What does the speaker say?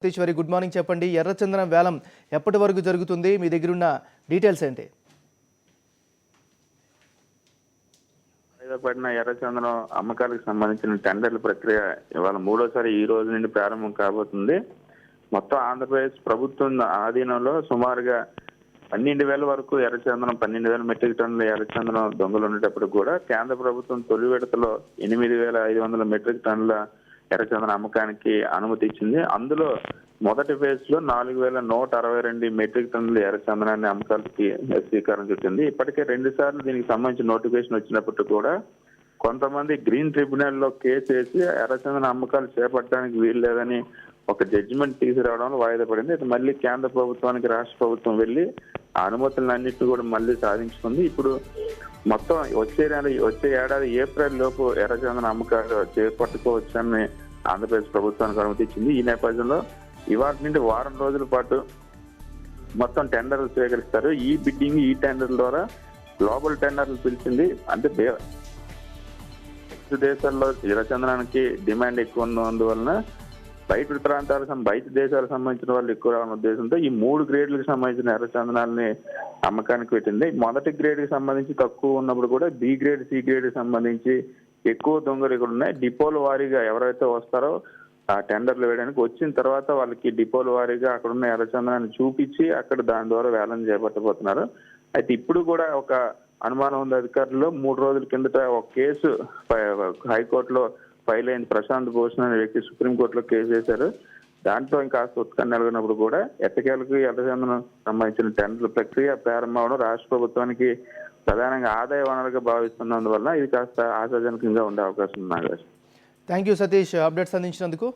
Satish very good morning. చెప్పండి, ఎర్రచందనం వేలం ఎప్పటి వరకు జరుగుతుంది? మీ దగ్గర ఉన్న డీటెయిల్స్ ఏంటి? పడిన ఎర్రచందనం అమ్మకాలకు సంబంధించిన టెండర్ల ప్రక్రియ ఇవాళ మూడోసారి ఈ రోజు నుండి ప్రారంభం కాబోతుంది. మొత్తం ఆంధ్రప్రదేశ్ ప్రభుత్వం ఆధీనంలో సుమారుగా 12,000 వరకు ఎర్రచందనం 12,000 మెట్రిక్ టన్నుల ఎర్రచందనం దొంగలు ఉండేటప్పుడు కూడా కేంద్ర ప్రభుత్వం తొలి విడతలో 8,500 మెట్రిక్ టన్నుల ఎర్రచందనం అమ్మకానికి అనుమతి ఇచ్చింది. అందులో మొదటి ఫేజ్ లో 4,162 మెట్రిక్ టన్నుల ఎర్రచందనాన్ని అమ్మకాలకి స్వీకారం చుట్టింది. ఇప్పటికే 2 సార్లు దీనికి సంబంధించిన నోటిఫికేషన్ వచ్చినప్పటికీ కూడా కొంతమంది గ్రీన్ ట్రిబ్యునల్ లో కేసు వేసి ఎర్రచందన అమ్మకాలు చేపట్టడానికి వీలు లేదని ఒక జడ్జిమెంట్ తీసుకురావడంలో వాయిదా పడింది. ఇది మళ్ళీ కేంద్ర ప్రభుత్వానికి రాష్ట్ర ప్రభుత్వం వెళ్లి ఆ అనుమతులన్నింటినీ కూడా మళ్ళీ సాధించుకుంది. ఇప్పుడు మొత్తం వచ్చే ఏడాది ఏప్రిల్ లోపు ఎర్రచందన అమ్మకాలు చేపట్టుకోవచ్చని ఆంధ్రప్రదేశ్ ప్రభుత్వానికి అనుమతి ఇచ్చింది. ఈ నేపథ్యంలో ఇవాళ నుండి వారం రోజుల పాటు మొత్తం టెండర్లు స్వీకరిస్తారు. ఈ బిడ్డింగ్ ఈ టెండర్ ద్వారా గ్లోబల్ టెండర్లు పిలిచింది. అంటే దేశాల్లో ఎర్రచందనానికి డిమాండ్ ఎక్కువ ఉన్నందువలన బయట దేశాలకు సంబంధించిన వాళ్ళు ఎక్కువ రావడం ఉద్దేశంతో ఈ 3 గ్రేడ్లకు సంబంధించిన ఎర్రచందనాలని అమ్మకానికి పెట్టింది. మొదటి గ్రేడ్ కి సంబంధించి తక్కువ ఉన్నప్పుడు కూడా బి గ్రేడ్ సి గ్రేడ్ కి సంబంధించి ఎక్కువ దొంగలు ఇక్కడ ఉన్నాయి. డిపోల వారీగా ఎవరైతే వస్తారో ఆ టెండర్లు వేయడానికి వచ్చిన తర్వాత వాళ్ళకి డిపోల వారీగా అక్కడ ఉన్న ఎర్రచందనాన్ని చూపించి అక్కడ దాని ద్వారా వేలం చేపట్టబోతున్నారు. అయితే ఇప్పుడు కూడా ఒక అనుమానం ఉంది అధికారుల్లో. 3 రోజుల కిందట ఒక కేసు హైకోర్టులో ఫైల్ అయింది. ప్రశాంత్ భూషణ్ అనే వ్యక్తి సుప్రీంకోర్టులో కేసు వేశారు. దాంట్లో ఇంకా ఉత్కంఠ నెలకొన్నప్పుడు కూడా ఎట్టకేలకు ఎర్రచందనం సంబంధించిన టెండర్ల ప్రక్రియ ప్రారంభం అవడం రాష్ట్ర ప్రభుత్వానికి ప్రధానంగా ఆదాయ వనరుగా భావిస్తున్నందువల్ల ఇది కాస్త ఆశాజనకంగా ఉండే అవకాశం ఉంది. థ్యాంక్ యూ సతీష్, అప్డేట్స్ అందించినందుకు.